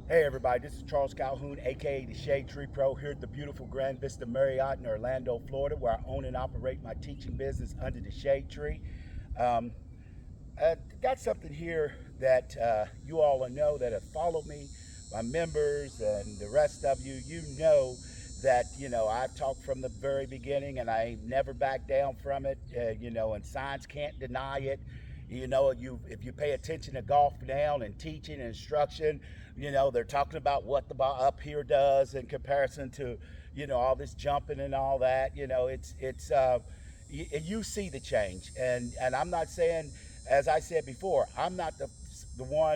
Hey everybody, this is Charles Calhoun, aka the Shade Tree Pro, here at the beautiful Grand Vista Marriott in Orlando, Florida, where I own and operate my teaching business under the Shade Tree. Um, got something here that you all know that have followed me, my members, and the rest of you. You know that I've talked from the very beginning, and I ain't never back down from it. And science can't deny it. You if you pay attention to golf now and teaching and instruction, they're talking about what the ball up here does in comparison to all this jumping and all that. You see the change, and I'm not saying, as I said before, I'm not the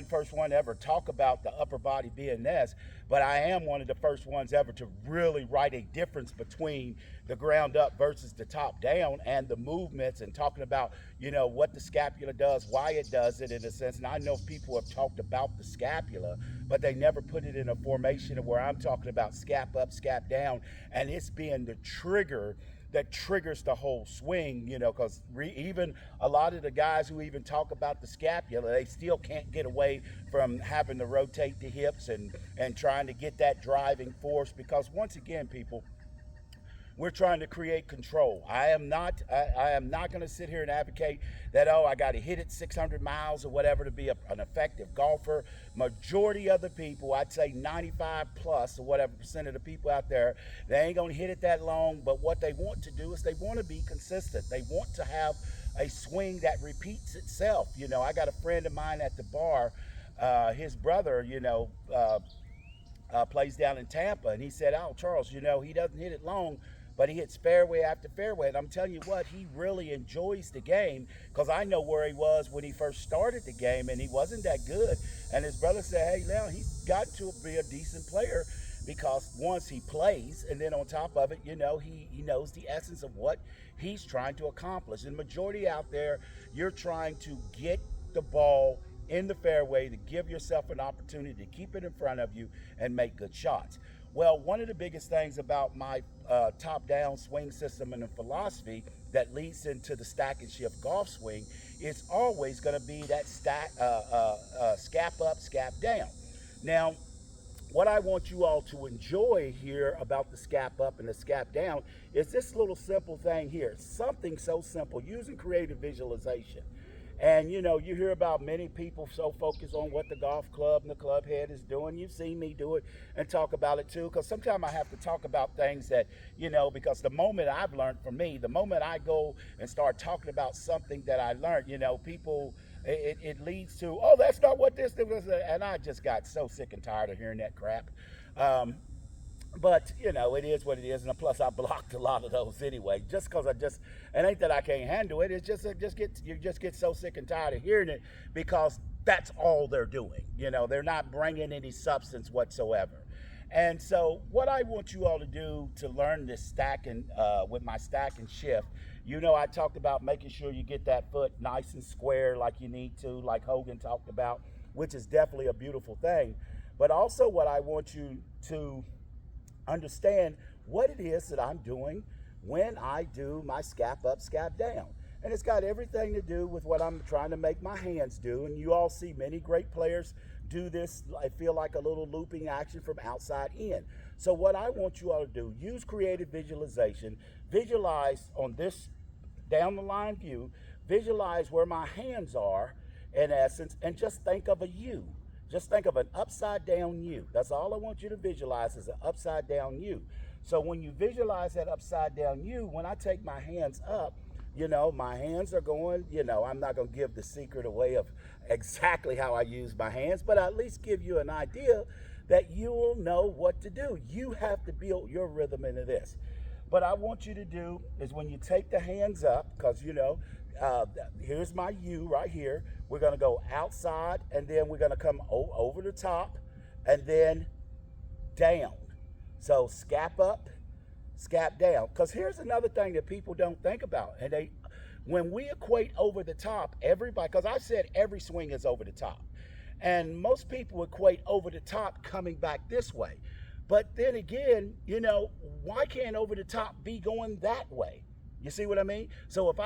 first one to ever talk about the upper body being this, but I am one of the first ones ever to really write a difference between the ground up versus the top down and the movements, and talking about what the scapula does, why it does it in a sense. And I know people have talked about the scapula, but they never put it in a formation of where I'm talking about scap up, scap down, and it's being the trigger that triggers the whole swing, because even a lot of the guys who even talk about the scapula, they still can't get away from having to rotate the hips and trying to get that driving force, because once again, people, we're trying to create control. I am not going to sit here and advocate that, oh, I got to hit it 600 miles or whatever to be an effective golfer. Majority of the people, I'd say 95 plus or whatever percent of the people out there, they ain't going to hit it that long. But what they want to do is they want to be consistent. They want to have a swing that repeats itself. I got a friend of mine at the bar. His brother, plays down in Tampa, and he said, "Oh, Charles, he doesn't hit it long, but he hits fairway after fairway." And I'm telling you what, he really enjoys the game, because I know where he was when he first started the game, and he wasn't that good. And his brother said, "Hey, now he's gotten to be a decent player." Because once he plays, and then on top of it, he knows the essence of what he's trying to accomplish. And the majority out there, you're trying to get the ball in the fairway to give yourself an opportunity to keep it in front of you and make good shots. Well, one of the biggest things about my top-down swing system and the philosophy that leads into the stack and shift golf swing is always going to be that scap up, scap down. Now, what I want you all to enjoy here about the scap up and the scap down is this little simple thing here. Something so simple, using creative visualization. And you hear about many people so focused on what the golf club and the club head is doing. You've seen me do it and talk about it too, because sometimes I have to talk about things that, because the moment I've learned from me, the moment I go and start talking about something that I learned, people, it leads to, oh, that's not what this was. And I just got so sick and tired of hearing that crap. Um, but it is what it is, and plus I blocked a lot of those anyway, just because it ain't that I can't handle it. It's just you just get so sick and tired of hearing it, because that's all they're doing. They're not bringing any substance whatsoever. And so what I want you all to do to learn this stack and with my stack and shift, I talked about making sure you get that foot nice and square like you need to, like Hogan talked about, which is definitely a beautiful thing. But also what I want you to understand what it is that I'm doing when I do my scap up, scap down. And it's got everything to do with what I'm trying to make my hands do. And you all see many great players do this, I feel like a little looping action from outside in. So what I want you all to do, use creative visualization, visualize on this down the line view, visualize where my hands are in essence, and just think of a U. Just think of an upside down U. That's all I want you to visualize, is an upside down U. So when you visualize that upside down U, when I take my hands up, my hands are going, I'm not going to give the secret away of exactly how I use my hands, but at least give you an idea that you will know what to do. You have to build your rhythm into this. But I want you to do is, when you take the hands up, because here's my U right here. We're going to go outside, and then we're going to come over the top, and then down. So scap up, scap down. Because here's another thing that people don't think about, and when we equate over the top, everybody, because I said every swing is over the top, and most people equate over the top coming back this way. But then again, why can't over the top be going that way? You see what I mean? So if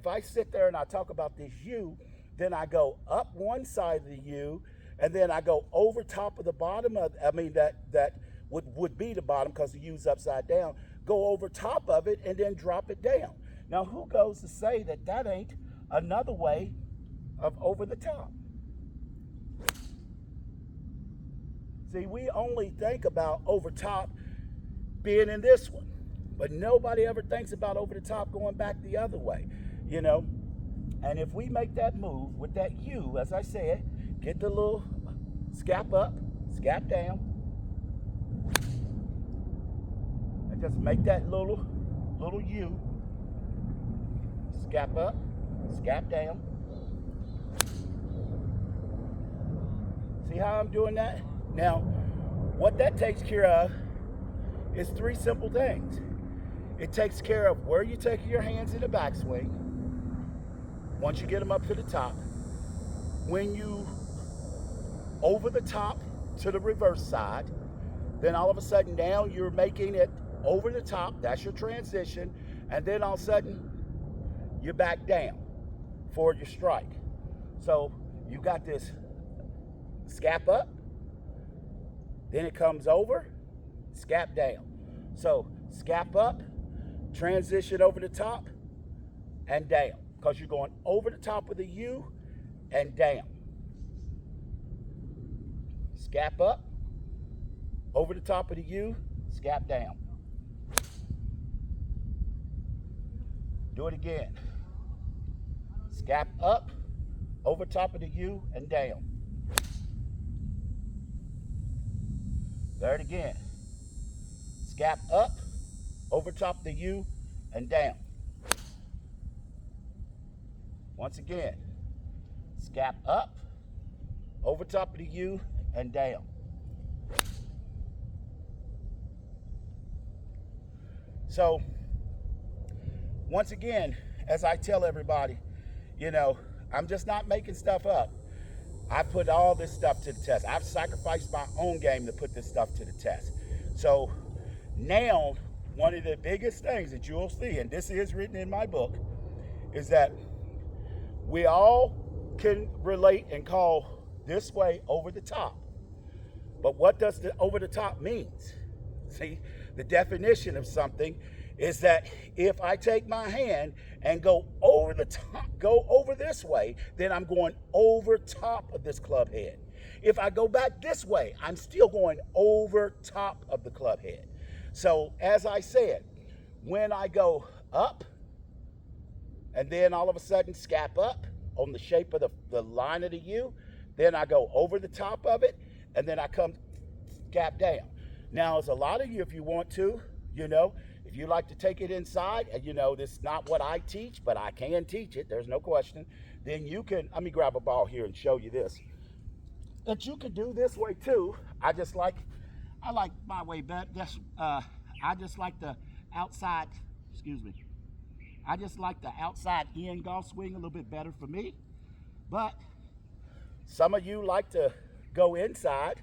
I sit there and I talk about this U, then I go up one side of the U, and then I go over top of the bottom of, I mean, that would be the bottom because the U's upside down, go over top of it and then drop it down. Now, who goes to say that that ain't another way of over the top? See, we only think about over top being in this one, but nobody ever thinks about over the top going back the other way, you know? And if we make that move with that U, as I said, get the little scap up, scap down, and just make that little U, scap up, scap down. See how I'm doing that? Now, what that takes care of is three simple things. It takes care of where you take your hands in the backswing, once you get them up to the top. When you over the top to the reverse side, then all of a sudden now you're making it over the top, that's your transition, and then all of a sudden you're back down for your strike. So you got this scap up, then it comes over, scap down. So scap up, transition over the top, and down, because you're going over the top of the U and down. Scap up, over the top of the U, scap down. Do it again. Scap up, over top of the U and down. There it again. Scap up, over top of the U and down. Once again, scap up, over top of the U and down. So, once again, as I tell everybody, you know, I'm just not making stuff up. I put all this stuff to the test. I've sacrificed my own game to put this stuff to the test. So now, one of the biggest things that you'll see, and this is written in my book, is that we all can relate and call this way over the top. But what does the over the top means? See, the definition of something is that if I take my hand and go over the top, go over this way, then I'm going over top of this club head. If I go back this way, I'm still going over top of the club head. So as I said, when I go up and then all of a sudden scap up on the shape of the line of the U, then I go over the top of it and then I come scap down. Now, as a lot of you, if you want to, you know, if you like to take it inside, and you know, this is not what I teach, but I can teach it, there's no question, then you can, let me grab a ball here and show you this. That you can do this way too. I like my way better. I just like the outside, I just like the outside in golf swing a little bit better for me. But some of you like to go inside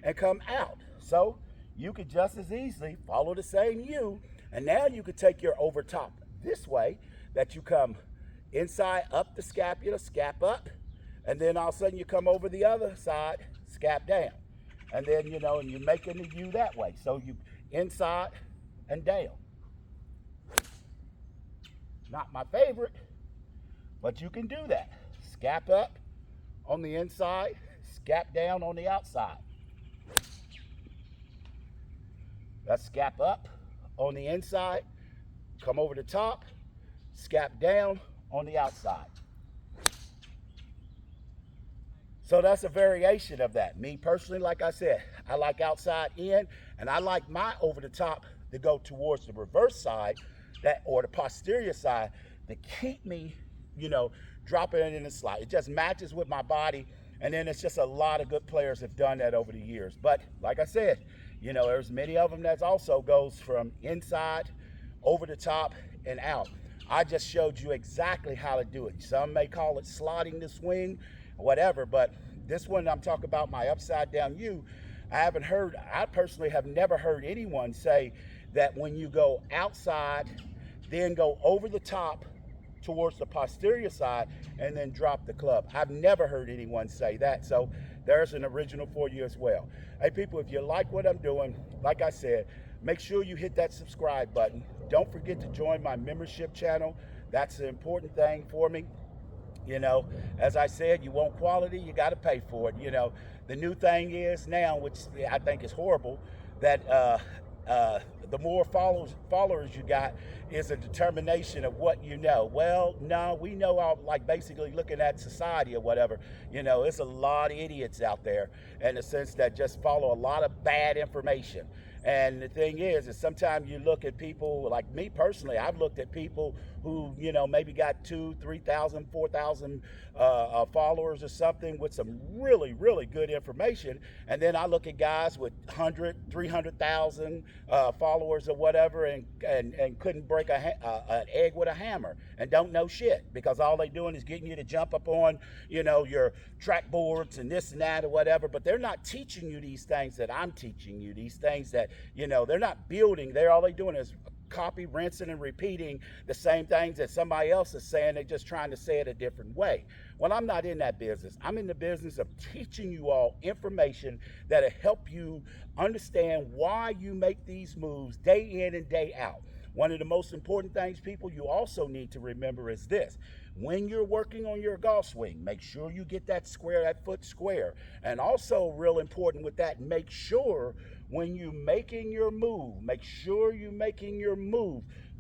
and come out. So you could just as easily follow the same U, and now you could take your over top this way, that you come inside up the scapula, scap up, and then all of a sudden you come over the other side, scap down. And then, you know, and you're making the U that way. So you inside and down. Not my favorite, but you can do that. Scap up on the inside, scap down on the outside. That's scap up on the inside, come over the top, scap down on the outside. So that's a variation of that. Me personally, like I said, I like outside in, and I like my over the top to go towards the reverse side, or the posterior side, to keep me, you know, dropping it in the slide. It just matches with my body, and then it's just a lot of good players have done that over the years. But like I said, you know, there's many of them that also goes from inside, over the top, and out. I just showed you exactly how to do it. Some may call it slotting the swing, whatever, but this one I'm talking about, my upside down U, I personally have never heard anyone say that when you go outside, then go over the top towards the posterior side and then drop the club. I've never heard anyone say that. So there's an original for you as well. Hey people, if you like what I'm doing, like I said, make sure you hit that subscribe button. Don't forget to join my membership channel. That's the important thing for me. You know, as I said, you want quality, you got to pay for it. You know, the new thing is now, which I think is horrible, that the more followers you got is a determination of what you know. Well, no, we know all, like basically looking at society or whatever, you know, it's a lot of idiots out there in the sense that just follow a lot of bad information. And the thing is sometimes you look at people, like me personally, I've looked at people who, you know, maybe got 2,000, 3,000, 4,000 followers or something with some really, really good information. And then I look at guys with 100, 300,000 followers or whatever and couldn't break an egg with a hammer and don't know shit, because all they doing is getting you to jump up on, you know, your track boards and this and that or whatever. But they're not teaching you these things that I'm teaching you, these things that, you know, they're not building. All they doing is copy, rinsing, and repeating the same things that somebody else is saying. They're just trying to say it a different way. Well, I'm not in that business. I'm in the business of teaching you all information that'll help you understand why you make these moves day in and day out. One of the most important things, people, you also need to remember is this. When you're working on your golf swing, make sure you get that foot square. And also real important with that, make sure when you're making your move,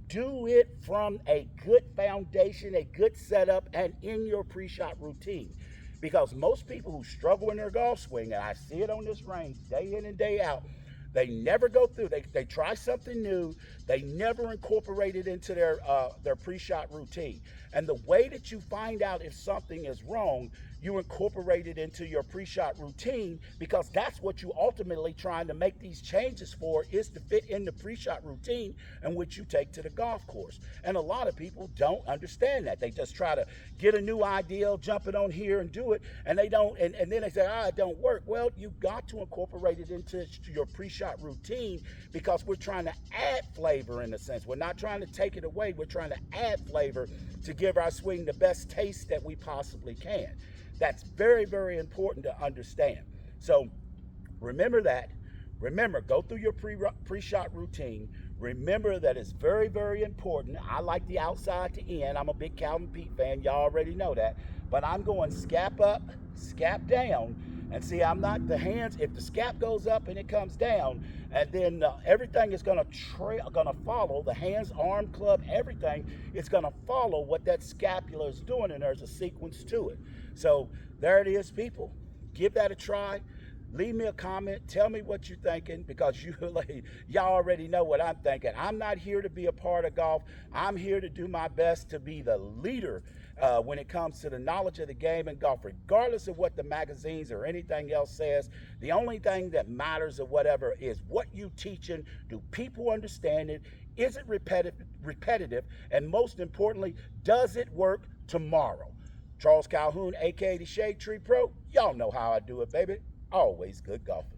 do it from a good foundation, a good setup, and in your pre-shot routine. Because most people who struggle in their golf swing, and I see it on this range day in and day out, they never go through. They try something new. They never incorporate it into their pre-shot routine. And the way that you find out if something is wrong, you incorporate it into your pre-shot routine, because that's what you ultimately trying to make these changes for, is to fit in the pre-shot routine in which you take to the golf course. And a lot of people don't understand that. They just try to get a new idea, jump it on here and do it, and they don't, and then they say, it don't work. Well, you've got to incorporate it into your pre-shot routine, because we're trying to add flavor in a sense. We're not trying to take it away. We're trying to add flavor to give our swing the best taste that we possibly can. That's very, very important to understand. So remember that. Remember, go through your pre-shot routine. Remember that it's very, very important. I like the outside to in. I'm a big Calvin Pete fan. Y'all already know that. But I'm going scap up, scap down. And see, I'm not the hands. If the scap goes up and it comes down, and then everything is going to follow the hands, arm, club, everything. It's going to follow what that scapula is doing, and there's a sequence to it. So there it is, people. Give that a try. Leave me a comment. Tell me what you're thinking, because y'all already know what I'm thinking. I'm not here to be a part of golf. I'm here to do my best to be the leader when it comes to the knowledge of the game and golf, regardless of what the magazines or anything else says. The only thing that matters or whatever is what you teaching. Do people understand it? Is it repetitive? And most importantly, does it work tomorrow? Charles Calhoun, aka the Shade Tree Pro. Y'all know how I do it, baby. Always good golfing.